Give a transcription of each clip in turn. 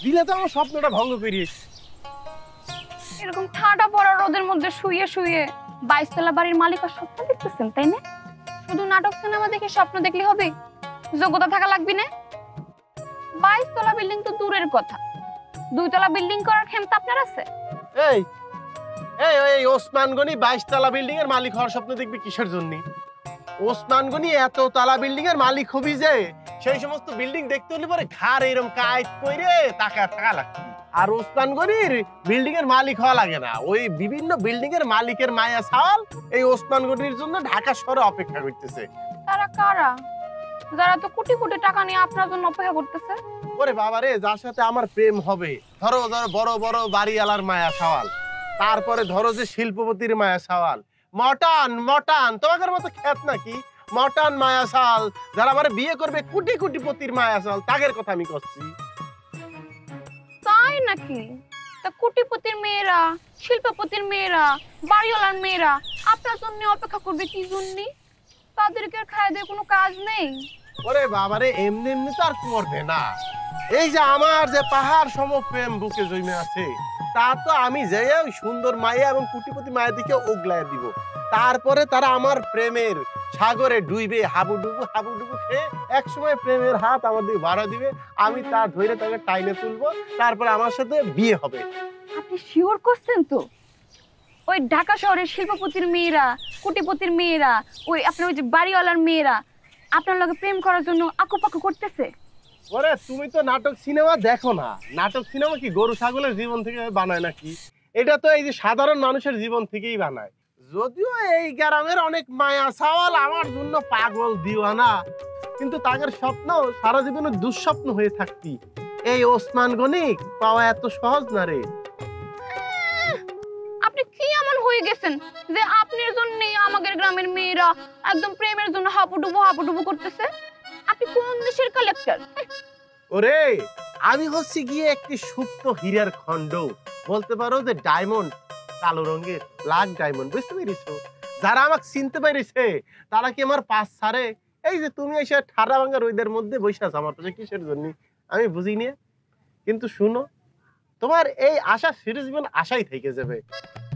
দিলে তো আমার স্বপ্নটা ভঙ্গ করিস। এরকম ঠাডা পড়া রোদের মধ্যে শুয়ে শুয়ে 22 তলা বাড়ির মালিকের স্বপ্ন দেখতেছেন তাই না? শুধু নাটক সিনেমা দেখে স্বপ্ন দেখলে হবে? যোগ্যতা থাকা লাগবে না? 22 তলা বিল্ডিং তো দূরের কথা, 2 তলা বিল্ডিং করার ক্ষমতা আপনার আছে? এই এই এই ওসমান গনি 22 তলা বিল্ডিং এর মালিক হওয়ার স্বপ্ন দেখবি কিসের জন্য? ওসমান গনি এত তলা বিল্ডিং এর মালিক হবি যে সেই সমস্ত বিল্ডিং দেখতে হলে পরে ঘাড় এরকম কাইট কইরে টাকা টাকা লাগবে। আর ওসমান গনির বিল্ডিং এর মালিক হওয়া লাগে না, ওই বিভিন্ন বিল্ডিং এর মালিকের মায়া সাওয়াল এই ওসমান গনির জন্য ঢাকা শহরে অপেক্ষা করতেছে। তারা কারা? যারা তো কোটি কোটি টাকা নিয়ে আপনার জন্য অপেক্ষা করতেছে। ওরে বাবা রে, যার সাথে আমার প্রেম হবে, ধরো ধরো বড় বড় বাড়িওয়ালার মায়া সাওয়াল, তারপরে ধরো যে শিল্পপতির মায়া সাওয়াল, মটান মটান তোমাদের মতো খ্যাত নাকি, মটান মায়া সাল যারা আমার বিয়ে করবে কোটি কোটি পতির মায়া সাল, তাদের কথা আমি করছি। তাই নাকি? তা কোটিপতির মেয়েরা, শিল্পপতির মেয়েরা, বাড়িওয়ালার মেয়েরা আপনার জন্য অপেক্ষা করবে কি জন্য? তাদেরকে আর খায় দিয়ে কোনো কাজ নেই? ওরে বাবারে, এমনি এমনি তো আর করবে না। এই যে আমার যে পাহাড় সম প্রেম বুকে জমে আছে, তা তো আমি যেয়ে ওই সুন্দর মায়া এবং কোটিপতি মায়া দিকে ওগলায় দিব, তারপরে তারা আমার প্রেমের সাগরে ডুইবে, হাবুডুবু খেয়ে একসময় প্রেমের হাত আমার দিকে বাড়া দিবে, আমি তা ধরে তাকে টাইনে তুলবো, তারপরে আমার সাথে বিয়ে হবে। আপনি শিওর করছেন তো? ওই ঢাকা শহরের শিল্পপতির মেয়েরা, কোটিপতির মেয়েরা, ওই আপনার ওই যে বাড়িওয়ালার মেয়েরা আপনার লগে প্রেম করার জন্য আকুপাকু করতেছে? ওরে তুমি তো নাটক সিনেমা দেখো না। নাটক সিনেমা কি গরু ছাগলের জীবন থেকে বানায় নাকি? এটা তো এই যে সাধারণ মানুষের জীবন থেকেই বানায়। যদিও এই গ্রামের অনেক মায়া সাওয়াল আমার জন্য পাগল দিওয়ানা, কিন্তু তাদের স্বপ্ন সারা জীবনের দুঃস্বপ্ন হয়ে থাকতি। এই ওসমান গনিক পাওয়া এত সহজ না রে। আপনি কি এমন হয়ে গেছেন যে আপনার জন্য আমাদের গ্রামের মেয়েরা একদম প্রেমের জন্য হাবুডুবু করতেছে? আপনি কোন দেশের কালেক্টর? ওরে আমি হচ্ছে গিয়ে একটি সুপ্ত হীরার খণ্ড, বলতে পারো যে ডায়মন্ড, কালো রঙের ব্ল্যাক ডায়মন্ড, বুঝতে পেরেছো? যারা আমাকে চিনতে পেরেছে তারা কি আমার পাশ ছাড়ে? এই যে তুমি এসে ঠাড়া ভাঙা রোদের মধ্যে বসে আছো আমার পাশে কিসের জন্য আমি বুঝি নি। কিন্তু শুনো, তোমার এই আশা সিরিজ জীবন আশাই থেকে যাবে।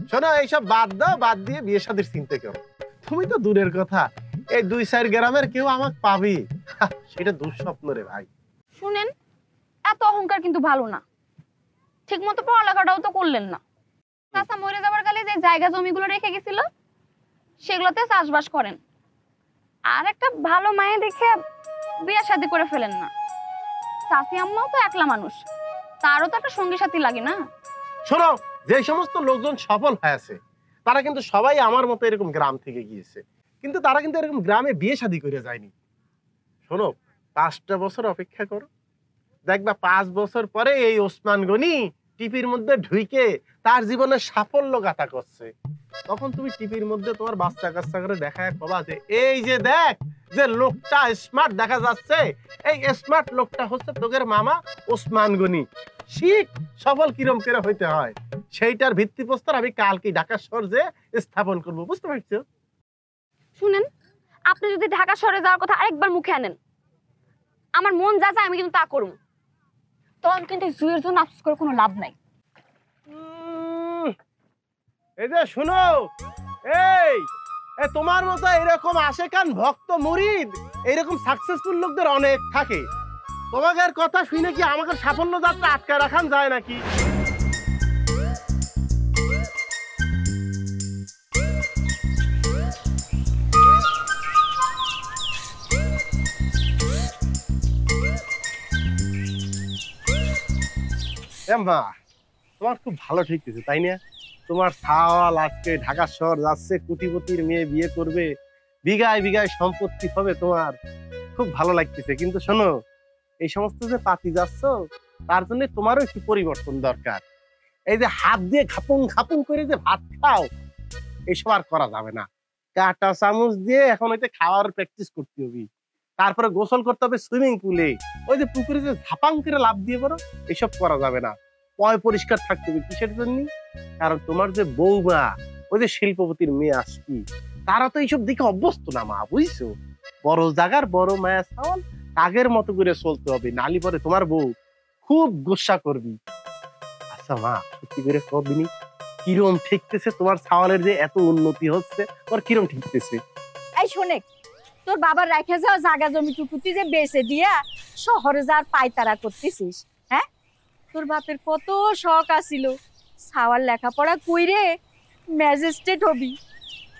শোনো, এইসব বাদ দাও, বাদ দিয়ে বিয়ে শাদীর চিন্তা করো। তুমি তো দূরের কথা, এই 2-4 গ্রামের কেউ আমাকে পাবি সেটা দুঃস্বপ্ন রে ভাই। শুনেন, এত অহংকার কিন্তু ভালো না। ঠিক মতো পড়ালেখাটাও তো করলেন না। চাচা মরে যাবার কালে যে জায়গা জমিগুলো রেখে গেছিল সেগুলোতে চাষবাস করেন, আর একটা ভালো মায়ে দেখে বিয়ে শাদী করে ফেলেন না। চাচি আম্মাও তো একলা মানুষ, তারও তো একটা সঙ্গী সাথী লাগে না? শোনো, যে সমস্ত লোকজন সফল হয়েছে তারা কিন্তু সবাই আমার মতো এরকম গ্রাম থেকে গিয়েছে, কিন্তু তারা কিন্তু এরকম গ্রামে বিয়ে শাদী করে যায়নি। শোনো, 5টা বছর অপেক্ষা করো, দেখবা 5 বছর পরে এই ওসমান গনি টিভির মধ্যে ঢুকে তার জীবনের সাফল্য গাথা করছে। তখন তুমি টিভির মধ্যে তোমার বাচ্চা কাচ্চা করে দেখায় পাবা যে এই যে দেখ, যে লোকটা স্মার্ট দেখা যাচ্ছে, এই স্মার্ট লোকটা হচ্ছে তোদের মামা ওসমান গনি। শিখ সফল কিরম করে হইতে হয় সেইটার ভিত্তিপ্রস্তর আমি কালকে ঢাকা শহর যে স্থাপন করব, বুঝতে পারছো? শুনেন, আপনি যদি ঢাকা শহরে যাওয়ার কথা আরেকবার মুখে আনেন, আমার মন যা চায় আমি কিন্তু তা করব। তখন কিন্তু জুয়ের জন্য আফসোস করে কোনো লাভ নাই। এই যে শুনো, এই তোমার মতো এরকম আশেকান ভক্ত মুরিদ এরকম সাকসেসফুল লোকদের অনেক থাকে। তোমাদের কথা শুনে কি আমাকে সাফল্য যাত্রা আটকে রাখান যায় নাকি? মা, তোমার খুব ভালো ঠেকতেছে তাই না? তোমার সাওয়াল আজকে ঢাকা শহর যাচ্ছে, কোটিপতির মেয়ে বিয়ে করবে, বিঘায় বিঘায় সম্পত্তি হবে তোমার, খুব ভালো লাগতেছে। কিন্তু শোনো, এই সমস্ত যে পাতি যাচ্ছ তার জন্য তোমারও একটু পরিবর্তন দরকার। এই যে হাত দিয়ে খাপুং খাপুং করে যে ভাত খাও, এইসব আর করা যাবে না। কাঁটা চামচ দিয়ে এখন হইতে খাওয়ার প্র্যাকটিস করতে হবে, তারপরে গোসল করতে হবে সুইমিং পুলে, ওই যে পুকুরে যে ঝাপাং করে লাফ দিয়ে পড়ো, এইসব করা যাবে না। পয় পরিষ্কার থাকতে হবে। কিসের জন্য? কারণ তোমার যে বৌমা, ওই যে শিল্পপতির মেয়ে আসবি, তারা তো এইসব দিকে অভ্যস্ত না মা, বুঝছো? বড় জায়গার বড় মায়া চাওয়াল, কাগের মতো করে চলতে হবে, নালি পরে তোমার বউ খুব গুসা করবি। আচ্ছা মা, সত্যি করে কদিনই কিরম ঠেকতেছে তোমার ছাওয়ালের যে এত উন্নতি হচ্ছে, তোর কিরম ঠেকতেছে? এই শোনে, তোর বাবার রেখে যাওয়া জায়গা জমিটুকু তুই যে বেচে দিয়া শহরে যাওয়ার পায়তারা করতেছিস, হ্যাঁ? তোর বাপের কত শখ আছিল ছাওয়ার লেখাপড়া কইরে ম্যাজিস্ট্রেট হবি।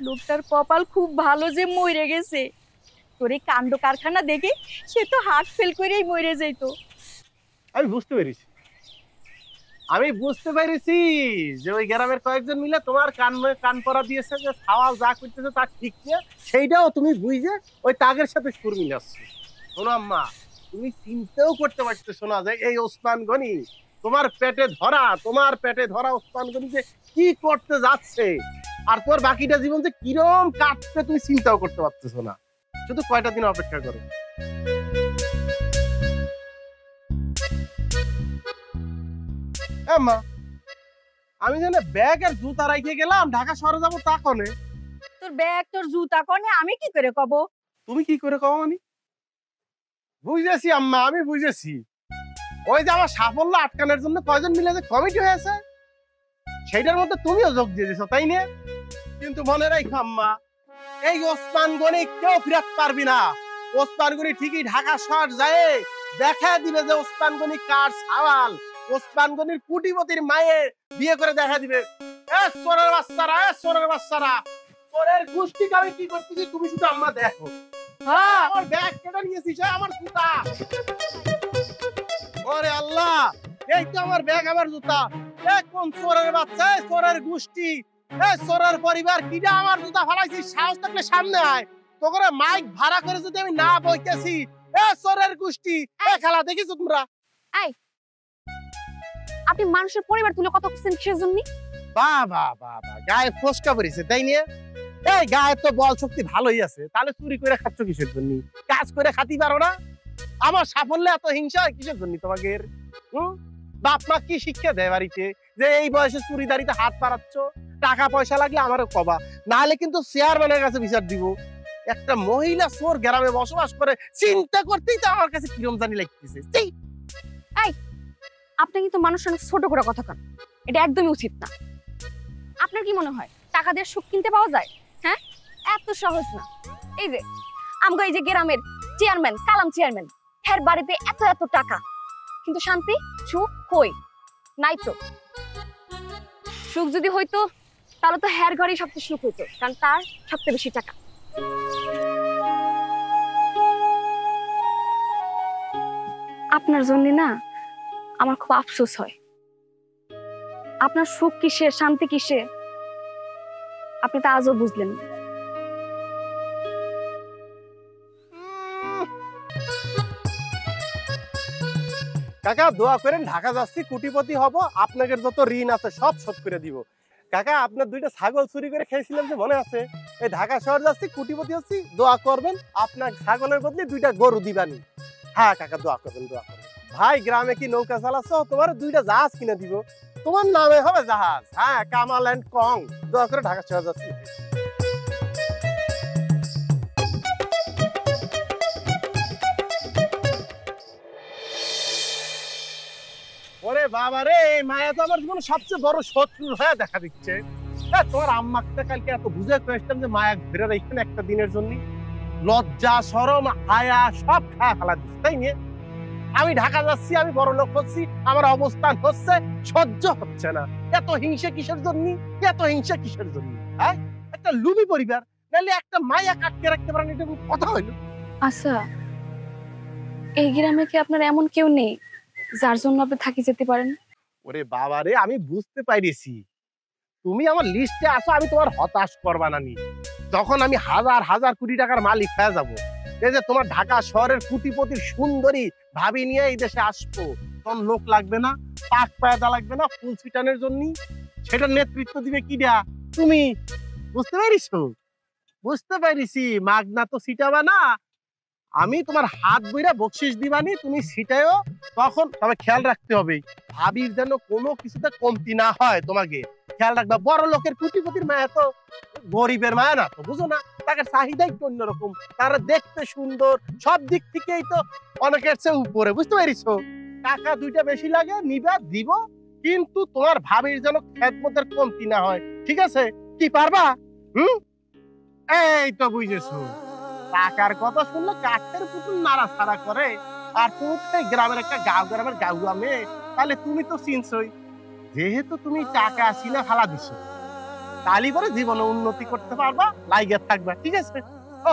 লোকটার কপাল খুব ভালো যে মরে গেছে। তোর এই কাণ্ড কারখানা দেখে সে তো হার্ট ফেল করেই মরে যেত। আমি বুঝতে পেরেছি, আমি বুঝতে পেরেছি যে ওই গ্রামের কয়েকজন মিলে তোমার কান পরা দিয়েছে যে ছাওয়াল যা করতেছে তা ঠিক না, সেইটাও তুমি বুঝে ওই তাগের সাথে সুর মিলাচ্ছ। শোনো আম্মা, তুমি চিন্তাও করতে পারতেছো না যে এই ওসমান গনি তোমার পেটে ধরা ওসমান গনি যে কি করতে যাচ্ছে, আর তোর বাকিটা জীবন যে কিরম কাটবে তুমি চিন্তাও করতে পারতেছো না। শুধু কয়টা দিন অপেক্ষা করো। আম্মা, আমি জানি ব্যাগ আর জুতা রাখিয়ে গেলাম, ঢাকা শহরে যাবো তা কনে? তোর ব্যাগ তোর জুতা কনে আমি কি করে কব? তুমি কি করে কও? মানে বুঝেছি আম্মা, আমি বুঝেছি। ওই যে আমার সাফল্য আটকানোর জন্য কয়জন মিলে যে কমিটি হয়েছে, সেইটার মধ্যে তুমিও যোগ দিয়ে দিছো, তাই না? কিন্তু মনে রাখো আম্মা, এই ওসমান গনি কেউ ফিরাতে পারবি না। ওসমান গনি ঠিকই ঢাকা শহর যায় দেখা দিবে যে ওসমান গনি কার ছাওয়াল। ওসমান গনির কুটিপতির মায়ে বিয়ে করে দেখা দিবে। এ সোরের বাচ্চারা, সোরের গোষ্ঠীকে আমি কি করতেছি তুমি শুধু আম্মা দেখো। হ্যাঁ, আমার ব্যাগ কেটে নিয়েছিস, আমার জুতা। ওরে আল্লাহ, এই তো আমার ব্যাগ, আমার জুতা। এ কোন সোরের বাচ্চা, সোরের গোষ্ঠী, সোরের পরিবার, কিটা আমার জুতা ফালাইছিস? সাহস থাকলে সামনে আয়। তো করে মাইক ভাড়া করে যদি আমি না বইতেছি, সোরের গোষ্ঠী, খেলা দেখিছো তোমরা? আপনি মানুষের পরিবার তুলে কথা বলছেন কিসের জন্য? বাবা বাবা, গায়ে ফসকা পড়েছে, তাই নিয়ে? এই গায়ে তো বল শক্তি ভালোই আছে, তাহলে চুরি করে খাচ্ছ কিসের জন্য? কাজ করে খাতি পারো না? আমার সাফল্যে এত হিংসা কিসের জন্য তোমাকে? বাপ মা কি শিক্ষা দেয় বাড়িতে যে এই বয়সে চুরিদারিতে হাত পারাচ্ছ? টাকা পয়সা লাগলে আমারও কবা, নাহলে কিন্তু চেয়ারম্যানের কাছে বিচার দিব। একটা মহিলা চোর গ্রামে বসবাস করে, চিন্তা করতেই তো আমার কাছে কিরম জানি লাগতেছে। আপনি কিন্তু মানুষের অনেক ছোট করে কথা কন, এটা একদমই উচিত না। আপনার কি মনে হয় টাকা দিয়ে সুখ কিনতে পাওয়া যায়? হ্যাঁ, এত সহজ না। এই যে আমগো এই যে গ্রামের চেয়ারম্যান, কালাম চেয়ারম্যান, হের বাড়িতে এত এত টাকা, কিন্তু শান্তি সুখ কই? নাই তো। সুখ যদি হইতো তাহলে তো হের ঘরেই সবচেয়ে সুখ হইতো, কারণ তার সবচেয়ে বেশি টাকা। আপনার জন্য না আমার খুব আফসোস হয়। আপনার সুখ কিসে, শান্তি কিসে, আপনি তা আজও বুঝলেন না। কাকা দোয়া করেন, ঢাকা যাচ্ছি, কোটিপতি হব, আপনাদের যত ঋণ আছে সব শোধ করে দিব। কাকা আপনার দুইটা ছাগল চুরি করে খেয়েছিলাম যে মনে আছে? এই ঢাকা শহর যাচ্ছি, কোটিপতি হচ্ছি, দোয়া করবেন আপনার ছাগলের বদলে দুইটা গরু দিবানি। হ্যাঁ কাকা, দোয়া করবেন, দোয়া করবেন। ভাই গ্রামে কি নৌকা চালাচ্ছ? তোমার দুইটা জাহাজ কিনে দিব, তোমার নামে হবে জাহাজ। হ্যাঁ, কামাল এন্ড কং। দোয়া করে ঢাকা শহর যাচ্ছি। ওরে বাবা রে, মায়া তো আমার জীবনে সবচেয়ে বড় শত্রু হয়ে দেখা দিচ্ছে। তোমার আম্মাকে কালকে এত বুঝে কয়েছিলাম যে মায়া ঘুরে রাখবেন একটা দিনের জন্য, লজ্জা শরম হায়া সব খায় ফেলা দিচ্ছে, তাই নিয়ে আমি ঢাকা যাচ্ছি, আমি বড় লোক হচ্ছি, আমার অবস্থান হচ্ছে, সহ্য হচ্ছে না। এত হিংসা কিসের জন্য? এত হিংসা কিসের জন্য? হ্যাঁ, একটা লুবি পরিবার, নাহলে একটা মায়া কাটকে রাখতে পারেন, এটা কথা হইল? আচ্ছা, এই গ্রামে কি আপনার এমন কেউ নেই যার জন্য আপনি থাকি যেতে পারেন? ওরে বাবা রে, আমি বুঝতে পাইছি তুমি আমার লিস্টে আসো, আমি তোমার হতাশ করবা না নি। যখন আমি হাজার হাজার কোটি টাকার মালিক হয়ে যাব, এই যে তোমার ঢাকা শহরের কোটিপতির সুন্দরী ভাবি নিয়ে এই দেশে আসবো, তখন লোক লাগবে না, পাক পায়দা লাগবে না ফুল ছিটানোর জন্য। সেটার নেতৃত্ব দিবে কিডা? তুমি। বুঝতে পারিছো? বুঝতে পারিছি, মাগনা তো ছিটাবা না, আমি তোমার হাত বইরা বকশিস দিবানি, তুমি ছিটায়ও। তখন তবে খেয়াল রাখতে হবে ভাবির যেন কোনো কিছুতে কমতি না হয় তোমাকে। খেয়াল রাখবা, বড় লোকের কোটিপতির মায়া তো গরিবের মায়া না তো, বুঝো না? তাকে চাহিদাই একটু অন্যরকম, তারা দেখতে সুন্দর, সব দিক থেকেই তো অনেকের চেয়ে উপরে, বুঝতে পারিস? টাকা দুইটা বেশি লাগে, নিবা দিব, কিন্তু তোমার ভাবির যেন খেদমতের কমতি না হয়, ঠিক আছে? কি পারবা? এই তো বুঝেছো, টাকার কথা শুনলে কাঠের পুতুল নাড়াচাড়া করে, আর তুমি তো এই গ্রামের একটা গ্রামের গাউয়া মেয়ে, তাহলে তুমি তো চিনছই, যেহেতু তুমি টাকা আসিনা ফালা দিছো, তাহলে পরে জীবনে উন্নতি করতে পারবা, লাইগা থাকবা, ঠিক আছে? ও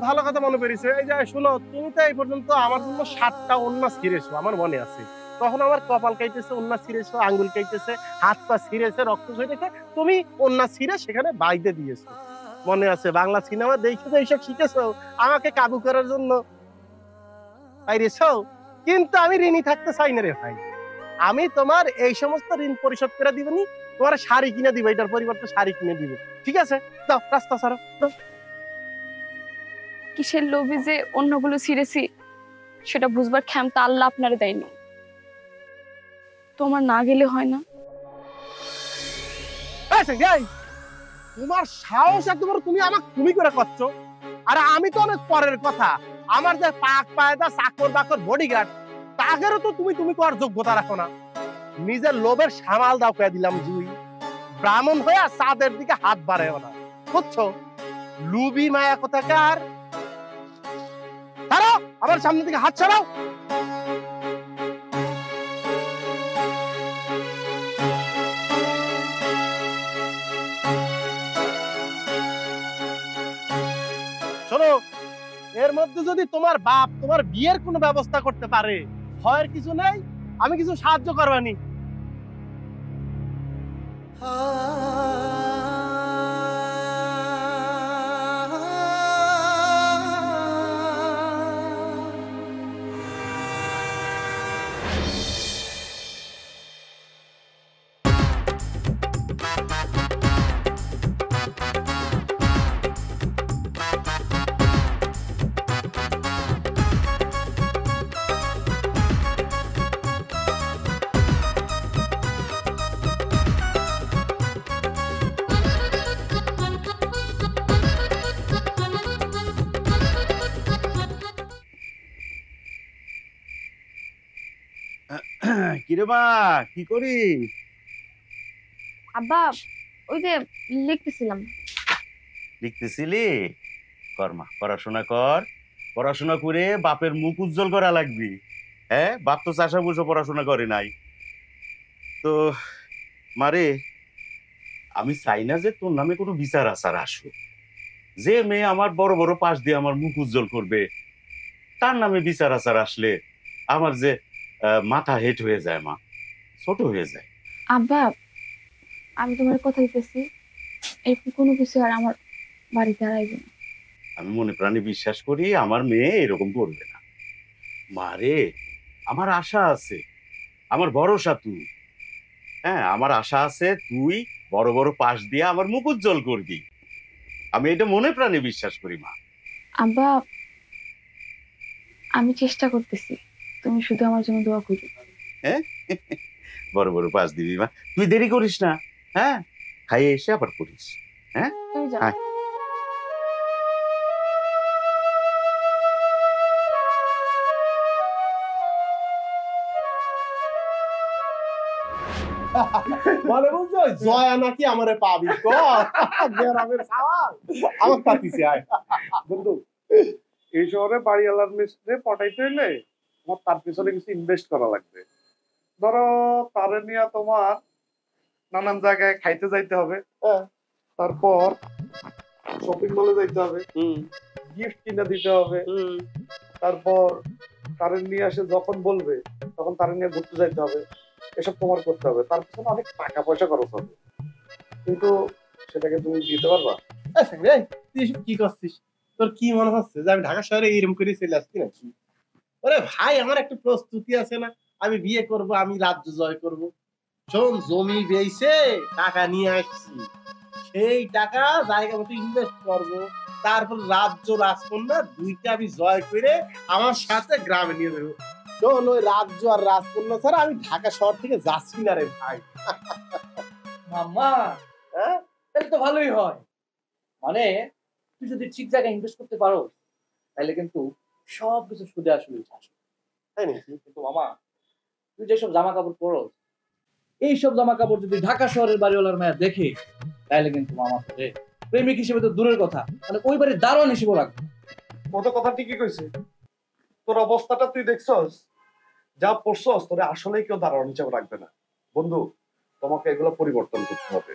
ভালো কথা মনে পেরেছে। এই যে শোনো, তুমি তো এই পর্যন্ত আমার জন্য 7টা ওন্না ছিঁড়েছো, আমার মনে আছে। তখন আমার কপাল কাইতেছে, ওন্না ছিঁড়েছো, আঙ্গুল কাইতেছে, হাত পা ছিঁড়েছে, রক্ত ঝরেছে, তুমি ওন্না ছিঁড়ে সেখানে বাইদে দিয়েছো, মনে আছে? বাংলা সিনেমা দেখে তো এইসব শিখেছো আমাকে কাবু করার জন্য, পাইরেছো? কিন্তু আমি ঋণী থাকতে চাই না রে ভাই, আমি তোমার এই সমস্ত ঋণ পরিশোধ করে দিবনি, তোমার শাড়ি কিনে দিব, এটার পরিবর্তে শাড়ি কিনে দিব, ঠিক আছে? যাও, রাস্তা ছাড়ো। কিসের লোভে যে অন্যগুলো ছিঁড়েছি সেটা বুঝবার ক্ষমতা আল্লাহ আপনারে দেয়নি। তোমার না গেলে হয় না? তোমার সাহস এত বড়, তুমি আমাকে তুমি করে করছো? আর আমি তো অনেক পরের কথা, আমার যে পাক পায়দা চাকর বাকর বডিগার্ড, তাদেরও তো তুমি তুমি করার যোগ্যতা রাখো না। নিজের লোভের সামাল দাও কে দিলাম জুই, ব্রাহ্মণ হয়ে চাঁদের দিকে হাত বাড়ায় না, বুঝছো? লুবি মায়া কোথাকার, ছাড়ো আমার সামনে থেকে হাত ছাড়াও। শোনো, এর মধ্যে যদি তোমার বাপ তোমার বিয়ের কোনো ব্যবস্থা করতে পারে, ভয়ের কিছু নেই, আমি কিছু সাহায্য করবানি। কিরে মা, কি করি? আব্বা, ওই যে লিখতেছিলাম। লিখতেছিলি? কর মা, পড়াশোনা কর, পড়াশোনা করে বাপের মুখ উজ্জ্বল করা লাগবি। হ্যাঁ, বাপ তো চাষা বুঝো পড়াশোনা করে নাই তো। মারে, আমি চাই না যে তোর নামে কোনো বিচার আচার আসুক। যে মেয়ে আমার বড় বড় পাশ দিয়ে আমার মুখ উজ্জ্বল করবে, তার নামে বিচার আচার আসলে আমার যে মাথা হেট হয়ে যায়, মা ছোট হয়ে যায়। আব্বা, আমি তোমার কথা দিতেছি, এরকম কোনো কিছু আর আমার বাড়িতে আর আইবে না। আমি মনে প্রাণে বিশ্বাস করি আমার মেয়ে এরকম করবে না। মারে, আমার আশা আছে, আমার ভরসা তুই। হ্যাঁ, আমার আশা আছে তুই বড় বড় পাশ দিয়ে আমার মুখ উজ্জ্বল করবি, আমি এটা মনে প্রাণে বিশ্বাস করি মা। আব্বা, আমি চেষ্টা করতেছি, তুমি শুধু আমার জন্য দোয়া করো। হ্যাঁ, বড় বড় পাশ দিবি মা, তুই দেরি করিস না। হ্যাঁ, খাইয়ে এসে আবার করিস। হ্যাঁ, তুমি যাও। আয়। মানে বুঝছো, জয়া নাকি আমারে পাবি গ্রামের সাওয়াল আমার পাতিছে। আয় বন্ধু, এই শহরে বাড়িওয়ালার মেয়ে পটাইতে হইলে তোমার তার পিছনে কিছু ইনভেস্ট করা লাগবে। ধরো তারে নিয়ে তোমার নানান জায়গায় খাইতে যাইতে হবে, তারপর শপিং মলে যাইতে হবে, গিফট কিনে দিতে হবে, তারপর তারে নিয়ে আসে যখন বলবে তখন তারে নিয়ে ঘুরতে যাইতে হবে, এসব তোমার করতে হবে। তার পিছনে অনেক টাকা পয়সা খরচ হবে, কিন্তু সেটাকে তুমি দিতে পারবা? তুই এসব কি করছিস? তোর কি মনে হচ্ছে যে আমি ঢাকা শহরে এরকম করে চলে আসছি নাকি? ওরে ভাই, আমার একটা প্রস্তুতি আছে না, আমি বিয়ে করব, আমি রাজ্য জয় করব। শোন, জমি বেচে টাকা নিয়ে আসছি, সেই টাকা জায়গা মতো ইনভেস্ট করব, তারপর রাজ্য রাজকন্যা দুইটা আমি জয় করে আমার সাথে গ্রামে নিয়ে যাবো। শোন, ওই রাজ্য আর রাজকন্যা ছাড়া আমি ঢাকা শহর থেকে যাচ্ছি না রে ভাই। মাম্মা হ্যাঁ তাহলে তো ভালোই হয়। মানে তুই যদি ঠিক জায়গায় ইনভেস্ট করতে পারো তাহলে কিন্তু সবকিছু সুদে আসলে আসবে। তাই নাকি? কিন্তু মামা তুই যেসব জামা কাপড় পরো এইসব জামা কাপড় যদি ঢাকা শহরের বাড়িওয়ালার মায়া দেখে তাহলে কিন্তু মামা তোরে প্রেমিক হিসেবে তো দূরের কথা, মানে ওই বাড়ির দারোয়ান হিসেবে রাখবে। কত কথা ঠিকই কইছে। তোর অবস্থাটা তুই দেখছস, যা পড়ছস, তোরে আসলেই কেউ দারোয়ান হিসেবে রাখবে না। বন্ধু, তোমাকে এগুলো পরিবর্তন করতে হবে।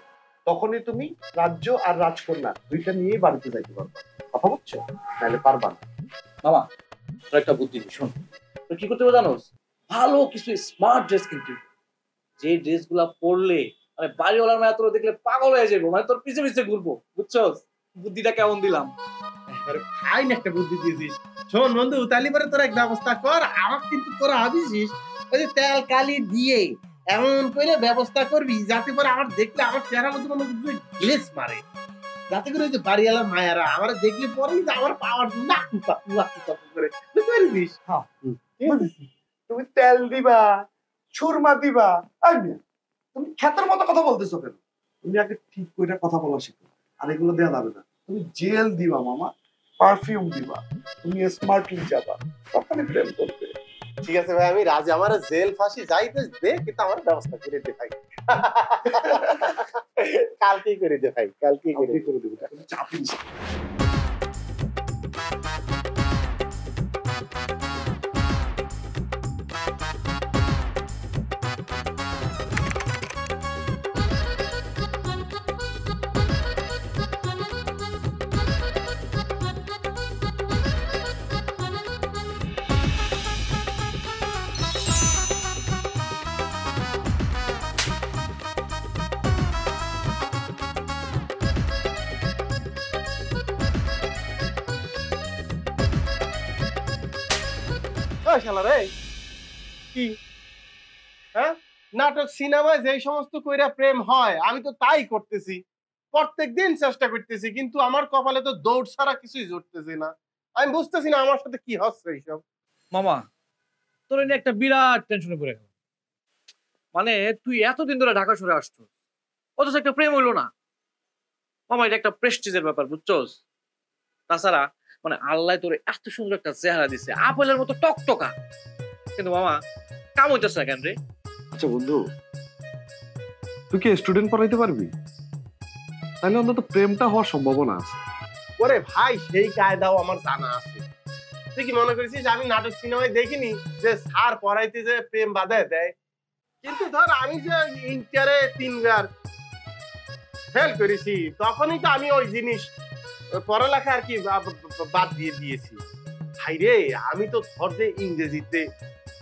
তখনই তুমি রাজ্য আর রাজকন্যা দুইটা নিয়েই বাড়িতে যাইতে পারবা। কথা বুঝছো? নাহলে পারবা না। মামা তোর একটা বুদ্ধি দিই, শোন। তুই কি করতে হবে জানোস? ভালো কিছু স্মার্ট ড্রেস কিনতে হবে। যে ড্রেস গুলা পরলে মানে বাড়িওয়ালার মায়া তোর দেখলে পাগল হয়ে যাবো, মানে তোর পিছে পিছে ঘুরবো। বুঝছস বুদ্ধিটা কেমন দিলাম? ফাইন একটা বুদ্ধি দিয়েছিস। শোন বন্ধু, তালি পরে তোর এক ব্যবস্থা কর, আমার কিন্তু তোরা ভাবিছিস ওই যে তেল কালি দিয়ে এমন করে ব্যবস্থা করবি যাতে করে আমার দেখলে আমার চেহারার মধ্যে মনে হচ্ছে গ্লেস মারে, যাতে করে ওই যে বাড়িওয়ালা মায়েরা আমার দেখলে পরেই যে আমার পাওয়ার করে, বুঝতে পারছিস? হ্যাঁ। তুমি তেল দিবা, সুরমা দিবা, আর না, তুমি ক্ষেতের মতো কথা বলতেছো কেন? তুমি আগে ঠিক করে কথা বলা শিখো। আর এগুলো দেওয়া যাবে না। তুমি জেল দিবা মামা, পারফিউম দিবা, তুমি স্মার্টলি যাবা, তখনই প্রেম করবে। ঠিক আছে ভাই, আমি রাজি, আমার জেল ফাঁসি যাইতে দে, কিন্তু আমার ব্যবস্থা করে দে ভাই। কালকেই করে দে ভাই, কালকেই করে করে দেবো, তুমি চাপ নিস না। ওই শালা রে, কি হ্যাঁ নাটক সিনেমায় যেই সমস্ত কইরা প্রেম হয় আমি তো তাই করতেছি, প্রত্যেকদিন চেষ্টা করতেছি, কিন্তু আমার কপালে তো দৌড় ছাড়া কিছুই জুটতেছে না। আমি বুঝতেছি না আমার সাথে কি হচ্ছে এইসব। মামা তোর নিয়ে একটা বিরাট টেনশনে পড়ে গেল। মানে তুই এতদিন ধরে ঢাকা শহরে আসছো, অথচ একটা প্রেম হইলো না। মামা এটা একটা প্রেস্টিজের ব্যাপার, বুঝছস? তাছাড়া মানে আল্লাহ তোর এত সুন্দর একটা চেহারা দিছে, আপেলের মতো টকটকা, কিন্তু মামা কাম হইতেছে না কেন রে? আচ্ছা বন্ধু, তুই কি স্টুডেন্ট পড়াইতে পারবি? তাহলে অন্তত প্রেমটা হওয়ার সম্ভাবনা আছে। ওরে ভাই, সেই কায়দাও আমার জানা আছে। তুই কি মনে করেছিস আমি নাটক সিনেমায় দেখিনি যে স্যার পড়াইতে যে প্রেম বাধায় দেয়? কিন্তু ধর আমি যে ইন্টারে 3 বার ফেল করেছি, তখনই তো আমি ওই জিনিস পড়ালেখা আর কি বাদ দিয়ে দিয়েছি। ভাই রে, আমি তো ধর যে ইংরেজিতে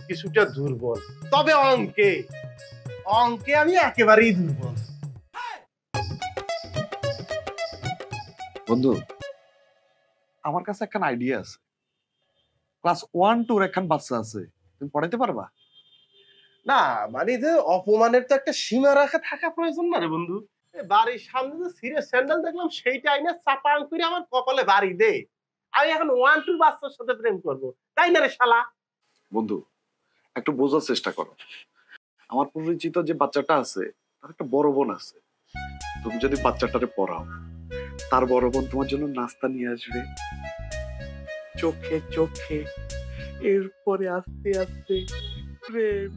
কিছুটা দুর্বল, তবে অঙ্কে অঙ্কে আমি একেবারেই দুর্বল। বন্ধু, আমার কাছে একটা আইডিয়া আছে। ক্লাস 1-2 একখান বাচ্চা আছে, তুমি পড়াইতে পারবা? না মানে যে অপমানের তো একটা সীমা রাখা থাকা প্রয়োজন না রে বন্ধু। বাড়ির সামনে যে সিরিয়াস স্যান্ডেল দেখলাম সেইটা আইনা চাপাং করে আমার কপালে বাড়ি দে, আমি এখন 1-2 বাচ্চার সাথে প্রেম করব, তাই না রে শালা? বন্ধু, একটু বোঝার চেষ্টা করো। আমার পরিচিত যে বাচ্চাটা আছে তার একটা বড় বোন আছে। তুমি যদি বাচ্চাটারে পড়াও, তার বড় বোন তোমার জন্য নাস্তা নিয়ে আসবে চোখে চোখে, এরপরে আস্তে আস্তে প্রেম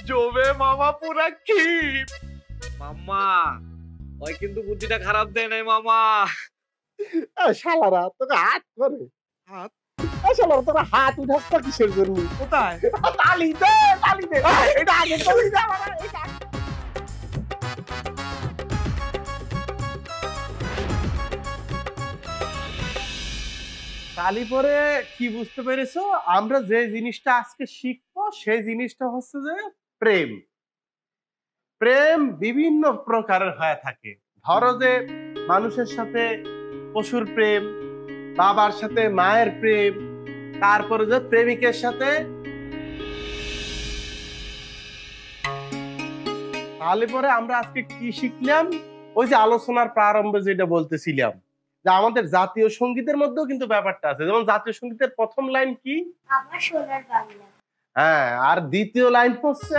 জমে মামা পুরা ক্ষীপ। মামা ওই কিন্তু বুদ্ধিটা খারাপ দেয় নাই মামা। শালারা তোকে হাত করে হাত, শালারা তোরা হাত উঠাস তো কিসের জন্য? কোথায়? তালি দে, তালি দে, এটা আগে তালি দে আমার, এটা তালি পরে কি বুঝতে পেরেছো? আমরা যে জিনিসটা আজকে শিখবো সেই জিনিসটা হচ্ছে যে প্রেম। প্রেম বিভিন্ন প্রকারের হয়ে থাকে। ধরো যে মানুষের সাথে পশুর প্রেম, বাবার সাথে মায়ের প্রেম, তারপরে যে প্রেমিকের সাথে। তাহলে পরে আমরা আজকে কি শিখলাম? ওই যে আলোচনার প্রারম্ভে যেটা বলতেছিলাম যে আমাদের জাতীয় সঙ্গীতের মধ্যেও কিন্তু ব্যাপারটা আছে। যেমন জাতীয় সঙ্গীতের প্রথম লাইন কি? আমার সোনার বাংলা। হ্যাঁ, আর দ্বিতীয় লাইন হচ্ছে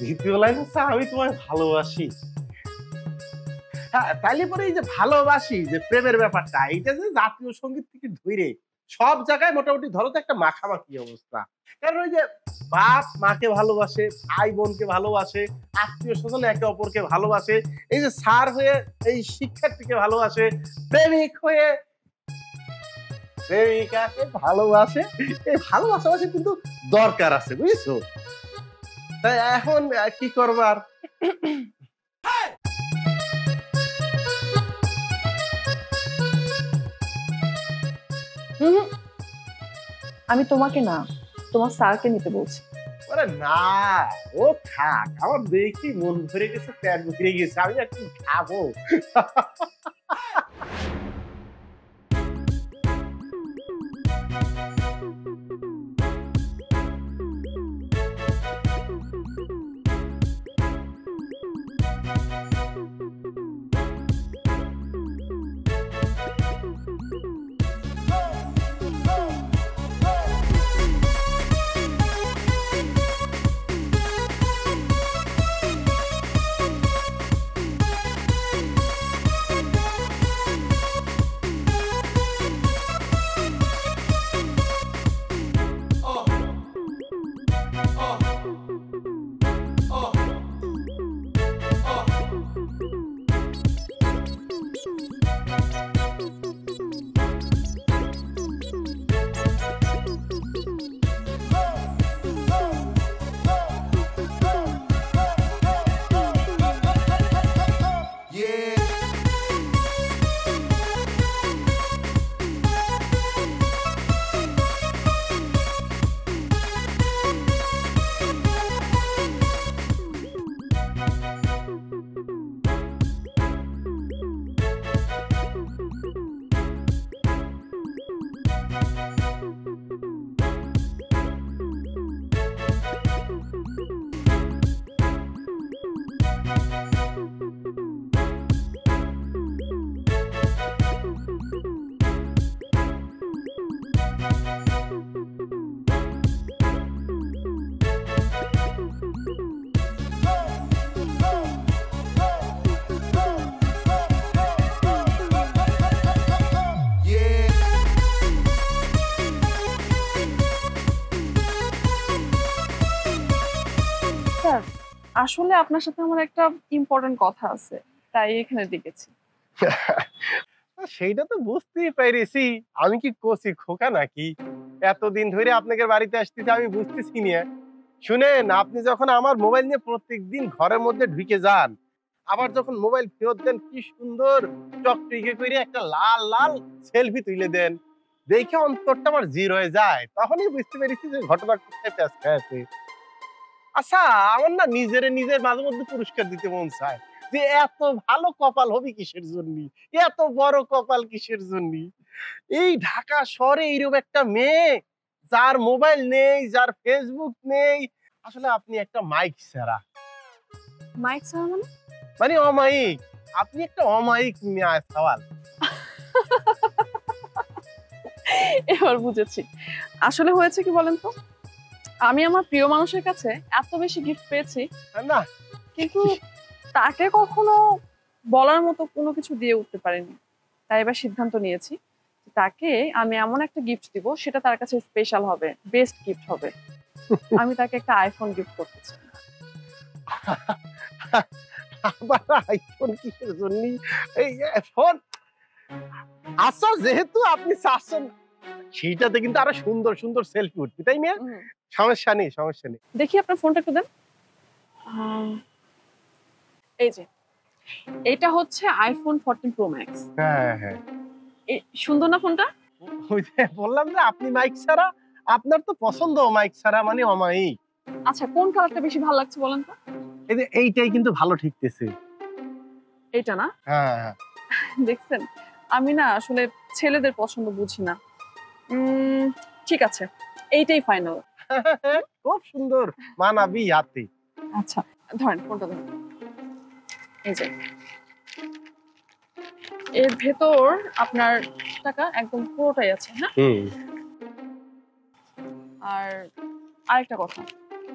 দ্বিতীয় লাইন হচ্ছে আমি তোমায় ভালোবাসি। হ্যাঁ, তাইলে পরে এই যে ভালোবাসি যে প্রেমের ব্যাপারটা, এইটা যে জাতীয় সঙ্গীত থেকে ধরে সব জায়গায় মোটামুটি ধরো তো একটা মাখামাখি অবস্থা। কারণ ওই যে বাপ মাকে ভালোবাসে, ভাই বোনকে ভালোবাসে, আত্মীয় স্বজন একে অপরকে ভালোবাসে, এই যে স্যার হয়ে এই শিক্ষার্থীকে ভালোবাসে, প্রেমিক হয়ে প্রেমিকাকে ভালোবাসে। এই ভালোবাসা কিন্তু দরকার আছে, বুঝছো? তাই এখন কি করবার? আমি তোমাকে না, তোমার স্যারকে নিতে বলছি। আরে না, ও থাক, আমার দেখি মন ভরে গেছে, পেট ভরে গেছে, আমি একটু খাবো। আসলে আপনার সাথে আমার একটা ইম্পর্টেন্ট কথা আছে, তাই এখানে ডেকেছি। সেইটা তো বুঝতেই পাইরেছি, আমি কি করছি খোকা নাকি? এতদিন ধরে আপনাদের বাড়িতে আসতেছি, আমি বুঝতেছি না। শুনেন, আপনি যখন আমার মোবাইল নিয়ে প্রত্যেকদিন ঘরের মধ্যে ঢুকে যান, আবার যখন মোবাইল ফেরত দেন, কি সুন্দর টকটকে করে একটা লাল লাল সেলফি তুলে দেন, দেখে অন্তরটা আমার জির হয়ে যায়। তখনই বুঝতে পেরেছি যে ঘটনা কোথায় প্যাঁচ খেয়েছে। আচ্ছা, আমার না নিজের মাঝে মধ্যে পুরস্কার দিতে মন চায় যে এত ভালো কপাল হবে কিসের জন্য, এত বড় কপাল কিসের জন্য? এই ঢাকা শহরে এইরকম একটা মেয়ে, যার মোবাইল নেই, যার ফেসবুক নেই। আসলে আপনি একটা মাইক ছাড়া, মাইক স্যার মানে? মানে অমায়িক। আপনি একটা অমায়িক মেয়ে সওয়াল। এবার বুঝেছি। আসলে হয়েছে কি বলেন তো, আমি আমার প্রিয় মানুষের কাছে এত বেশি গিফট পেয়েছি, না কিন্তু তাকে কখনো বলার মতো কোনো কিছু দিয়ে উঠতে পারিনি। তাই এবার সিদ্ধান্ত নিয়েছি তাকে আমি এমন একটা গিফট দিব, সেটা তার কাছে স্পেশাল হবে, বেস্ট গিফট হবে। আমি তাকে একটা আইফোন গিফট করতে চাই। আবার আইফোন কিসের জন্য? এই ফোন, আচ্ছা যেহেতু আপনি চাচ্ছেন, সেইটাতে কিন্তু আরো সুন্দর সুন্দর সেলফি উঠবে, তাই না? সমস্যা নেই, সমস্যা নেই। দেখি আপনার ফোনটা একটু দেন। এই যে, এটা হচ্ছে আইফোন 14 প্রো ম্যাক্স। হ্যাঁ হ্যাঁ, সুন্দর না ফোনটা? ওই যে বললাম যে আপনি মাইক ছাড়া, আপনার তো পছন্দ মাইক ছাড়া মানে অমায়িক। আচ্ছা, কোন কালারটা বেশি ভালো লাগছে বলেন তো? এই যে এইটাই কিন্তু ভালো ঠিকতেছে। এটা না? হ্যাঁ হ্যাঁ, দেখছেন, আমি না আসলে ছেলেদের পছন্দ বুঝি না। ঠিক আছে, এইটাই ফাইনাল। খুব সুন্দর মানাবি হাতে। আচ্ছা, ধরেন ফোনটা ধরেন। এই যে, এর ভেতর আপনার টাকা একদম পুরোটাই আছে। হ্যাঁ, আর আরেকটা কথা,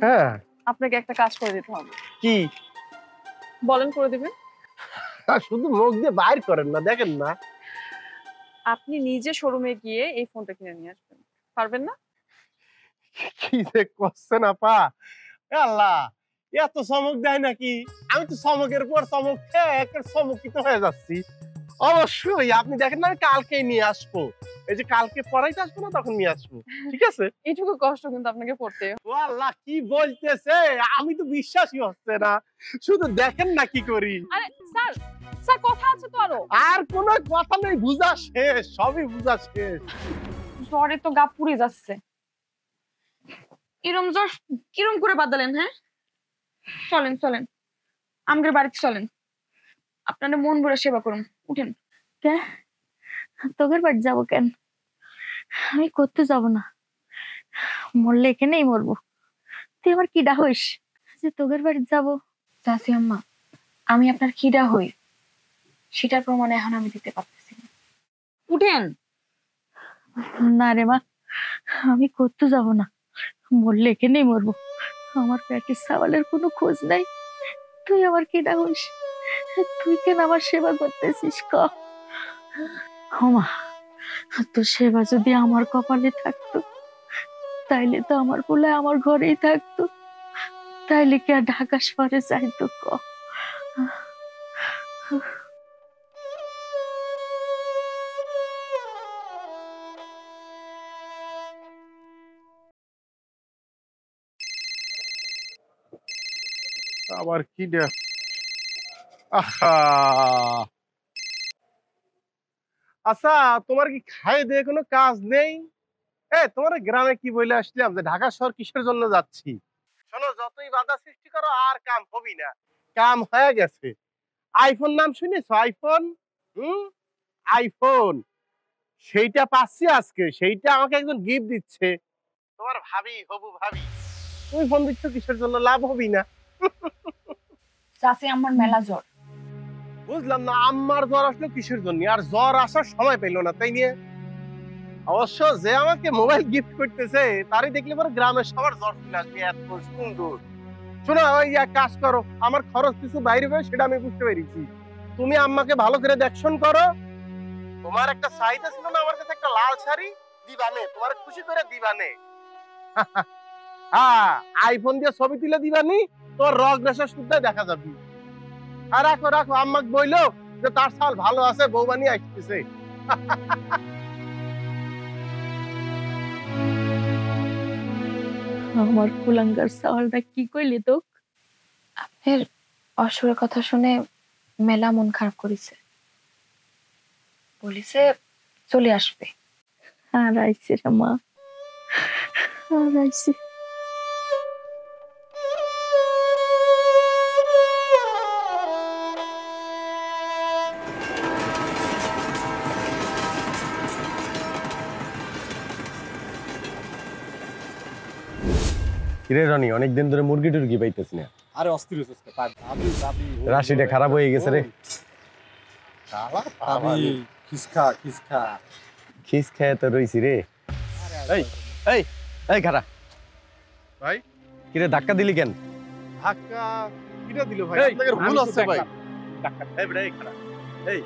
হ্যাঁ, আপনাকে একটা কাজ করে দিতে হবে। কি? বলেন, করে দিবেন? শুধু মুখ দিয়ে বাইর করেন না, দেখেন না। আপনি নিজে শোরুমে গিয়ে এই ফোনটা কিনে নিয়ে আসবেন, পারবেন না? কি যে করছেন আপা, এ আল্লাহ, এত চমক দেয় নাকি? আমি তো চমকের পর চমক খেয়ে একের চমকিত হয়ে যাচ্ছি। অবশ্যই আপনি দেখেন না, আমি কালকেই নিয়ে আসবো। এই যে কালকে পড়াইতে আসবো না, তখন নিয়ে আসবো, ঠিক আছে? এইটুকু কষ্ট কিন্তু আপনাকে পড়তে। ও আল্লাহ, কি বলতেছে? আমি তো বিশ্বাসই হচ্ছে না। শুধু দেখেন না কি করি। আরে স্যার, স্যার কথা আছে তো আরো। আর কোনো কথা নেই, বুঝা শেষ, সবই বুঝা শেষ। জ্বরে তো গা পুড়ে যাচ্ছে। এরম জ্বর কিরম করে বাদালেন? হ্যাঁ, চলেন চলেন, আমাদের বাড়িতে চলেন, আপনাদের মন ভরে সেবা করুন। উঠেন। তোদের বাড়ি যাবো কেন? আমি করতে যাব না, মরলে এখানেই মরবো। তুই আমার কিডা হইস যে তোদের বাড়ি যাবো? চাচি আম্মা, আমি আপনার কিডা হই সেটার প্রমাণ এখন আমি দিতে পারতেছি না। উঠেন। না রে মা, আমি করতে যাব না, মরলে এখানেই মরবো। আমার পেটের সাওয়ালের কোনো খোঁজ নাই। তুই আমার কিডা হইস? তুই কেন আমার সেবা করতেছিস ক? মা, তোর সেবা যদি আমার কপালে থাকতো, তাইলে তো আমার পোলা আমার ঘরেই থাকতো, তাইলে কি আর ঢাকা শহরে যাইতো ক? আবার কি দে? আহা, আচ্ছা, তোমার কি খাই দিয়ে কোনো কাজ নেই? তোমার গ্রামে কি বলে আসলাম যে ঢাকা শহর কিসের জন্য যাচ্ছি? শোনো, যতই বাধা সৃষ্টি করো আর কাম হবি না। কাম হয়ে গেছে। আইফোন নাম শুনেছো? আইফোন, আইফোন সেইটা পাচ্ছি আজকে। সেইটা আমাকে একজন গিফট দিচ্ছে, তোমার ভাবি, হবু ভাবি। তুমি ফোন দিচ্ছ কিসের জন্য? লাভ হবি না। চাচি আমার মেলা জ্বর। বুঝলাম না, আম্মার জ্বর আসলো কিসের জন্য? আর জ্বর আসার সময় পেলো না, তাই নিয়ে? অবশ্য যে আমাকে মোবাইল গিফট করতেছে তারই দেখলে পরে গ্রামের সবার জ্বর চলে আসবে, এত সুন্দর। শোনো, ওই এক কাজ করো, আমার খরচ কিছু বাইরে হবে সেটা আমি বুঝতে পেরেছি। তুমি আম্মাকে ভালো করে দেখশন করো। তোমার একটা চাহিদা ছিল না আমার কাছে, একটা লাল শাড়ি দিবানে, তোমার খুশি করে দিবানে। হ্যাঁ, আইফোন দিয়ে ছবি তুলে দিবানি, তোর রগ রেশা শুদ্ধ দেখা যাবে। আর রাখো রাখো, আম্মাকে বইলো যে তার চাল ভালো আছে, বৌবানি আসতেছে। আমার কুলাঙ্গার সাওয়ালটা কি কইলি তো? আপনার অসুরের কথা শুনে মেলা মন খারাপ করেছে, বলিছে চলে আসবে। আর আইসি রে মা, আর আইসি। কিরে রনি, অনেকদিন ধরে মুরগি টুরগি পাইতেছি না। আরে অস্থির হইছিস কে? রাশিটা খারাপ হয়ে গেছে রে। খিসখা খিসখা খিস খেয়ে তো রইছি রে। এই এই এই খারা ভাই, কিরে ধাক্কা দিলি কেন? ধাক্কা কিটা দিল ভাই? আপনাদের ভুল আছে ভাই। এই বেটা, এই খারা, এই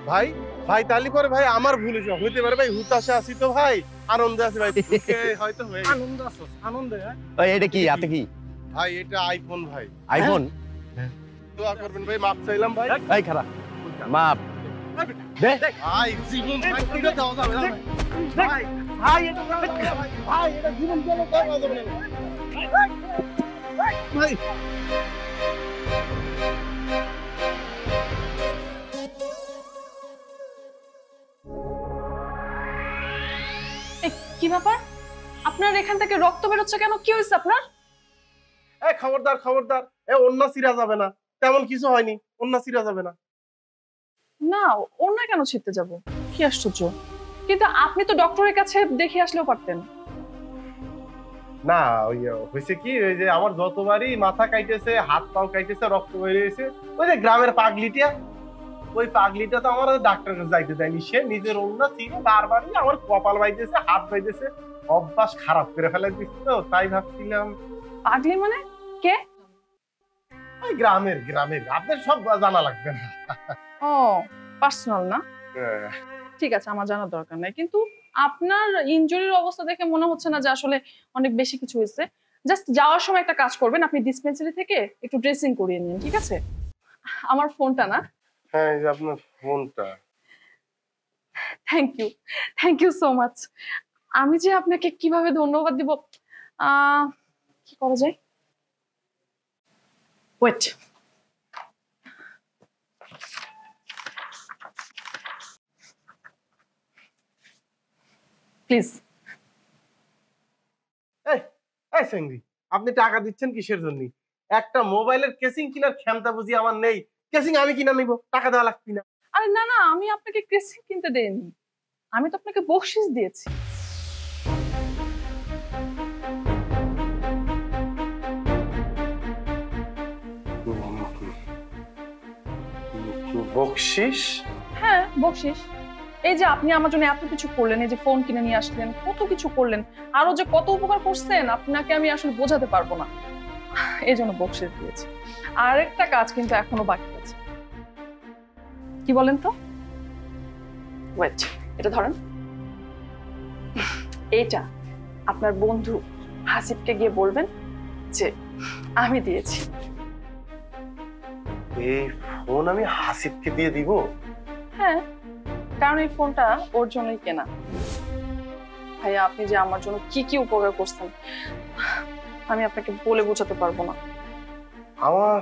ভাই, ভাই তালি পরে ভাই আমার ভুল হইতে পারে ভাই। হুতাশে আছি তো ভাই, আনন্দে আছি ভাই। হয়তো হয়ে গেছে। আনন্দ আছস? আনন্দে? ভাই এটা কি? হাতে কি ভাই এটা আইফোন ভাই। আইফোন? দোয়া করবেন ভাই, মাপ চাইলাম ভাই। এই খারা, মাপ দে। ভাই জীবন ভাই এটা দাও যাবে না ভাই। ভাই এটা ভাই, এটা জীবন গেল দেওয়া যাবে না ভাই। কি ব্যাপার? আপনার এখান থেকে রক্ত বেরোচ্ছে কেন? কি হয়েছে আপনার? এই খবরদার খবরদার, অন্য চিরা যাবে না। তেমন কিছু হয়নি, অন্য চিরা যাবে না। না, ওর না কেন ছিটতে যাব? কি আশ্চর্য! কিন্তু আপনি তো ডক্টরের কাছে দেখে আসলেও পারতেন। না, ওই হয়েছে কি, ওই যে আমার যতবারই মাথা কাইতেছে, হাত পাও কাইতেছে, রক্ত বেরিয়েছে, ওই যে গ্রামের পাগলিটা, ওই পাগলিটা তো আমার ডাক্তারের কাছে যাইতে দেয়নি। সে নিজের অন্য চিনে বারবারই আমার কপাল বাইতেছে, হাত বাইতেছে, অভ্যাস খারাপ করে ফেলে দিচ্ছে। তো তাই ভাবছিলাম। পাগলি মানে? কে? ওই গ্রামের গ্রামের আপনার সব জানা লাগবে না। ও পার্সোনাল না, ঠিক আছে, আমার জানার দরকার নাই। কিন্তু আপনার ইনজুরির অবস্থা দেখে মনে হচ্ছে না যে আসলে অনেক বেশি কিছু হয়েছে। জাস্ট যাওয়ার সময় একটা কাজ করবেন, আপনি ডিসপেন্সারি থেকে একটু ড্রেসিং করিয়ে নিন, ঠিক আছে? আমার ফোনটা না? হ্যাঁ, এই যে আপনার ফোনটা। Thank you so much. আমি যে আপনাকে কিভাবে ধন্যবাদ দিব, কি করা যায়? Wait, please. এই সেঙ্গি, আপনি টাকা দিচ্ছেন কিসের জন্য? একটা মোবাইলের কেসিং কেনার ক্ষমতা বুঝি আমার নেই? কেসিং আমি কিনা নিব, টাকা দেওয়া লাগবে না। আরে না না, আমি আপনাকে কেসিং কিনতে দেইনি, আমি তো আপনাকে বকশিশ দিয়েছি। বকশিস? হ্যাঁ, বকশিশ। এই যে আপনি আমার জন্য এত কিছু করলেন, এই যে ফোন কিনে নিয়ে আসলেন, কত কিছু করলেন, আরো যে কত উপকার করছেন আপনাকে আমি আসলে বোঝাতে পারবো না, এই জন্য বকশিশ দিয়েছি। আর একটা কাজ কিন্তু এখনো বাকি আছে। কি বলেন তো? ওয়েট, এটা ধরেন, এইটা আপনার বন্ধু হাসিবকে গিয়ে বলবেন যে আমি দিয়েছি। এই ফোন আমি হাসিবকে দিয়ে দিব? হ্যাঁ, কারণ এই ফোনটা ওর জন্যই কেনা। ভাইয়া, আপনি যে আমার জন্য কি কি উপকার করছেন আমি আপনাকে বলে বোঝাতে পারবো না। আমার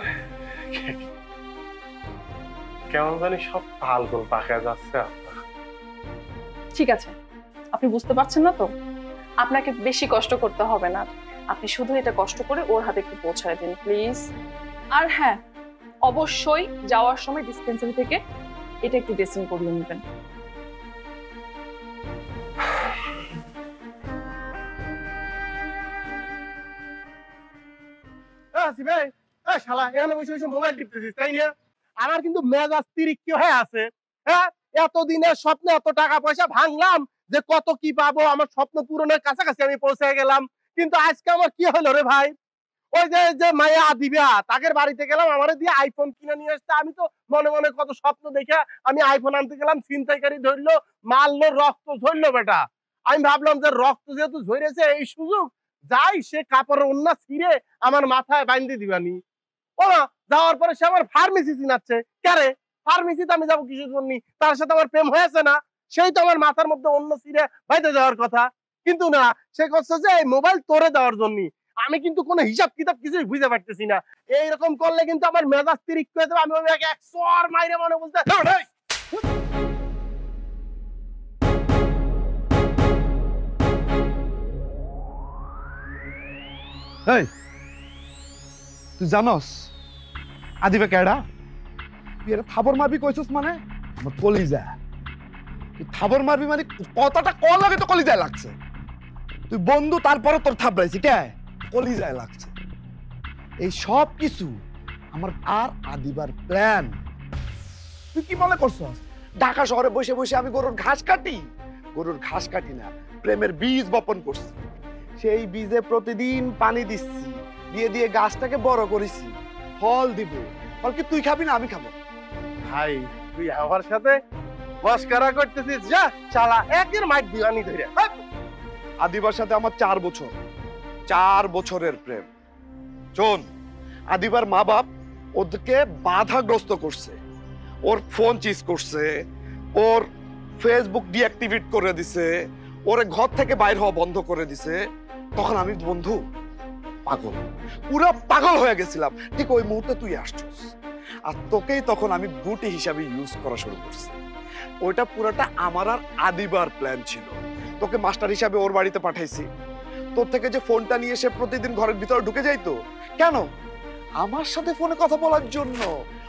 কেমন জানি সব তালগোল পাকা যাচ্ছে। ঠিক আছে, আপনি বুঝতে পারছেন না তো, আপনাকে বেশি কষ্ট করতে হবে না, আপনি শুধু এটা কষ্ট করে ওর হাতে একটু পৌঁছায় দিন প্লিজ। আর হ্যাঁ, অবশ্যই যাওয়ার সময় ডিসপেন্সারি থেকে এটা একটু ড্রেসিং করিয়ে নেবেন। শালা এখানে বসে বসে মোবাইল টিপতেছিস তাই না? আমার কিন্তু মেজাজ তিরিক্ত হয়ে আছে। হ্যাঁ, এতদিনের স্বপ্নে এত টাকা পয়সা ভাঙলাম যে কত কি পাবো, আমার স্বপ্ন পূরণের কাছাকাছি আমি পৌঁছে গেলাম। কিন্তু আজকে আমার কি হলো রে ভাই? ওই যে যে মায়া দিবা তাকের বাড়িতে গেলাম, আমারে দিয়ে আইফোন কিনে নিয়ে আসতে। আমি তো মনে মনে কত স্বপ্ন দেখে আমি আইফোন আনতে গেলাম, ছিনতাইকারী ধরলো, মারলো, রক্ত ঝরলো। বেটা আমি ভাবলাম যে রক্ত যেহেতু ঝরেছে, এই সুযোগ যাই সে কাপড়ের অন্য ছিঁড়ে আমার মাথায় বাইন্ধে দিবানি। ও না, যাওয়ার পরে সে আমার ফার্মেসি চিনাচ্ছে। ক্যারে ফার্মেসিতে আমি যাবো কিসের জন্য? তার সাথে আমার প্রেম হয়েছে না, সেই তো আমার মাথার মধ্যে অন্য ছিঁড়ে বাইতে যাওয়ার কথা। কিন্তু না, সে করছে যে এই মোবাইল তোরে দেওয়ার জন্য। আমি কিন্তু কোনো হিসাব কিতাব কিছুই বুঝতে পারতেছি না। এইরকম করলে কিন্তু আমার মেজাজ তিরিক্ত হয়ে যাবে। আমি ওই এক সর মাইরে মনে বলতে তুই জানস আদিবা কেডা? তুই এটা থাবর মারবি কইছস মানে? আমার কলিজা। তুই থাবর মারবি মানে কথাটা কল লাগে তো কলিজায় লাগছে। তুই বন্ধু, তারপরে তোর থাবড়াইছি কে? কলিজায় লাগছে। এই সব কিছু আমার আর আদিবার প্ল্যান। তুই কি মনে করছস ঢাকা শহরে বসে বসে আমি গরুর ঘাস কাটি? গরুর ঘাস কাটি না, প্রেমের বীজ বপন করছি। সেই বীজে প্রতিদিন পানি দিচ্ছি, দিয়ে দিয়ে গাছটাকে বড় করেছি, ফল দিব। ফল কি তুই খাবি না আমি খাবো? ভাই তুই আমার সাথে মস্করা করতেছিস? যা চালা, একের মাইট দিওয়ানি ধরে। আদিবার সাথে আমার 4 বছর, 4 বছরের প্রেম। শোন, আদিবার মা বাপ ওদেরকে বাধাগ্রস্ত করছে, ওর ফোন চিজ করছে, ওর ফেসবুক ডিঅ্যাক্টিভেট করে দিছে, ওরে ঘর থেকে বাইর হওয়া বন্ধ করে দিছে। তখন আমি বন্ধু পাগল, পুরো পাগল হয়ে গেছিলাম। ঠিক ওই মুহূর্তে তুই আসছিস, আর তোকেই তখন আমি গুটি হিসাবে ইউজ করা শুরু করছি। ওইটা পুরোটা আমার আর আদিবার প্ল্যান ছিল। তোকে মাস্টার হিসাবে ওর বাড়িতে পাঠাইছি। তোর থেকে যে ফোনটা নিয়ে এসে প্রতিদিন ঘরের ভিতরে ঢুকে যাইতো কেন? আমার সাথে ফোনে কথা বলার জন্য।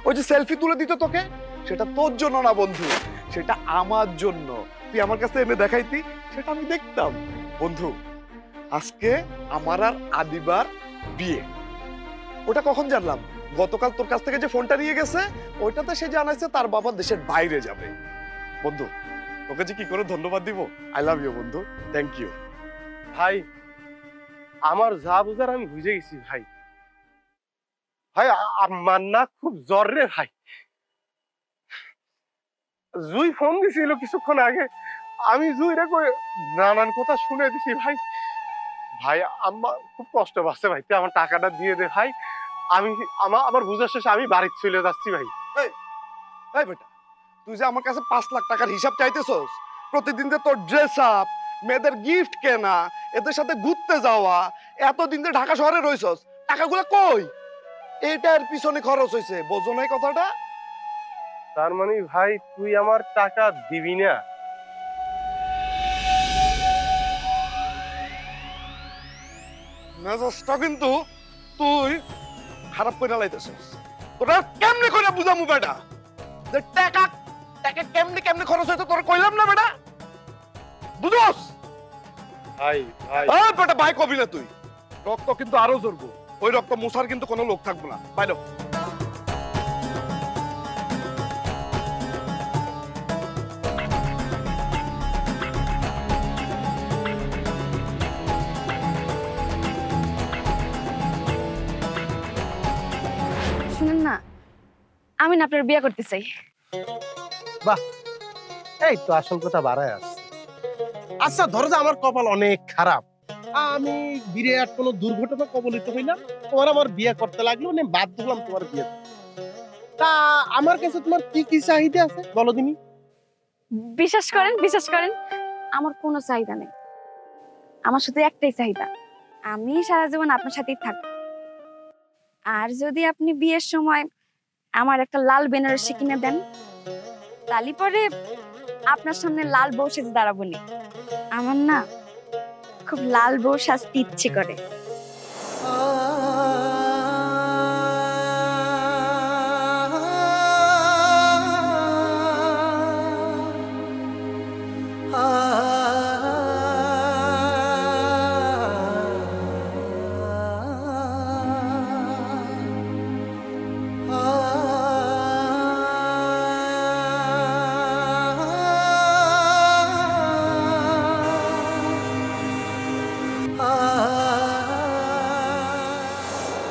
ওই যে সেলফি তুলে দিত তোকে, সেটা তোর জন্য না বন্ধু, সেটা আমার জন্য। তুই আমার কাছে এনে দেখাইতি, সেটা আমি দেখতাম। বন্ধু, আজকে আমার আর আদিবার বিয়ে। ওটা কখন জানলাম? গতকাল তোর কাছ থেকে যে ফোনটা নিয়ে গেছে, ওইটাতে সে জানাইছে তার বাবা দেশের বাইরে যাবে। বন্ধু, তোকে যে কি করে ধন্যবাদ দিব। আই লাভ ইউ বন্ধু, থ্যাংক ইউ। ভাই আমার যা বুঝার আমি বুঝে গেছি ভাই। ভাই আমার না খুব জ্বর রে ভাই। জুই ফোন দিছিল কিছুক্ষণ আগে, আমি জুই রে কই নানান কথা শুনে দিছি ভাই। ভাই আম্মা খুব কষ্ট পাচ্ছে ভাই, তুই আমার টাকাটা দিয়ে দে ভাই। আমি আমার বুঝার শেষে আমি বাড়ি চলে যাচ্ছি ভাই। এই বেটা, তুই যে আমার কাছে 5 লাখ টাকার হিসাব চাইতেছস, প্রতিদিন যে তোর ড্রেস আপ, মেয়েদের গিফট কেনা, এদের সাথে ঘুরতে যাওয়া, এতদিন যে ঢাকা শহরে রইছস, টাকাগুলো কই? এটার পিছনে খরচ হয়েছে, বোঝো না এই কথাটা? তার মানে ভাই তুই আমার টাকা দিবি না? মেজাজটা কিন্তু তুই খারাপ করে লাইতেছস। তোরা কেমনে করে বুঝামু বেটা যে টাকা টাকা কেমনে কেমনে খরচ হইতো তোর কইলাম না বেটা? বুঝছস? ভাই ভাই এই বেটা ভাই কবি না তুই। রক্ত কিন্তু আরো ঝরবো, ওই রক্ত মুছার কিন্তু কোনো লোক থাকবো না। বাইরো। শুনেন না, আমি না আপনার বিয়ে করতে চাই। এই তো আসল কথা বাড়ায় আসছে। আচ্ছা ধরো যে আমার কপাল অনেক খারাপ, আমি বিরাট কোনো দুর্ঘটনা কবলিত হইলাম, তোমার আমার বিয়ে করতে লাগলো, আমি বাধ্য হলাম তোমার বিয়ে করতে। তা আমার কাছে তোমার কি কি চাহিদা আছে বলো দিনি। বিশ্বাস করেন আমার কোনো চাহিদা নেই। আমার শুধু একটাই চাহিদা, আমি সারা জীবন আপনার সাথেই থাকবো। আর যদি আপনি বিয়ের সময় আমার একটা লাল বেনারসি কিনে দেন, তালি পরে আপনার সামনে লাল বউ সেজে দাঁড়াবো নি। আমার না খুব লাল বউ সাজতে ইচ্ছে করে।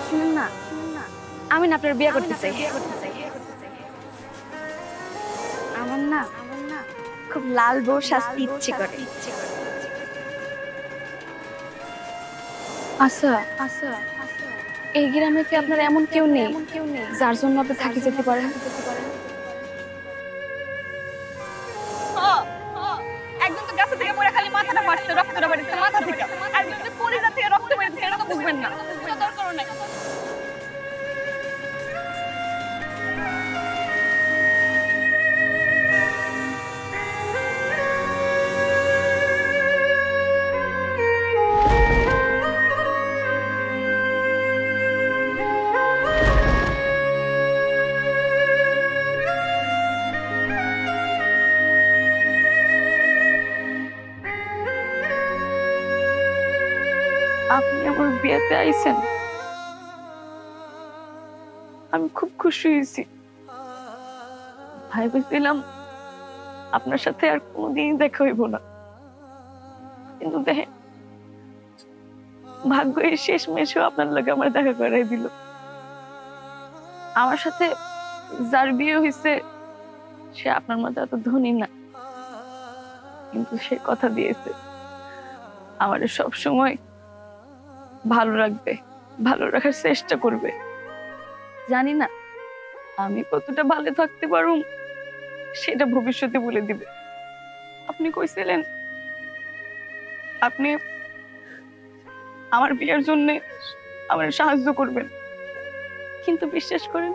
শুনুন না, আমি না আপনার বিয়ে করতে চাই। আমার না খুব লাল বউ সাজতে ইচ্ছে করে। আচ্ছা এই গ্রামে কি আপনার এমন কেউ নেই যার জন্য আপনি থাকি যেতে পারেন? একদম তো গাছে থেকে পড়ে খালি মাথাটা ফাটছে, রক্তটা বেরিয়েছে মাথা থেকে, আর যদি কলিজা থেকে রক্ত বেরিয়েছে এটা তো বুঝবেন না। দরকার নাই। আপনি আমার বিয়েতে আইছেন, আমি খুব খুশি হয়েছি। ভাবছিলাম আপনার সাথে আর কোনোদিন দেখা হইব না, কিন্তু দেখেন ভাগ্য এই শেষ মেশেও আপনার লগে আমার দেখা করাই দিল। আমার সাথে যার বিয়ে হয়েছে সে আপনার মতো এত ধনী না, কিন্তু সে কথা দিয়েছে আমার সব সময় ভালো রাখবে, ভালো রাখার চেষ্টা করবে। জানি না আমি কতটা ভালো থাকতে পারুম সেটা ভবিষ্যতে বলে দিবে। আপনি কইছিলেন আপনি আমার বিয়ের জন্য আমার সাহায্য করবেন, কিন্তু বিশ্বাস করেন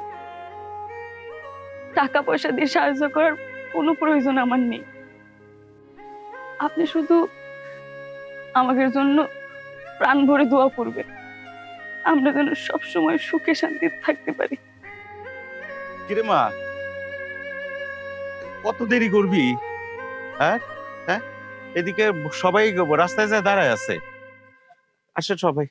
টাকা পয়সা দিয়ে সাহায্য করার কোনো প্রয়োজন আমার নেই। আপনি শুধু আমাদের জন্য প্রাণ ভরে দোয়া করবেন, আমরা যেন সবসময় সুখে শান্তিতে থাকতে পারি। কিরে মা, কত দেরি করবি? হ্যাঁ হ্যাঁ, এদিকে সবাই রাস্তায় যায় দাঁড়ায় আছে। আসে সবাই।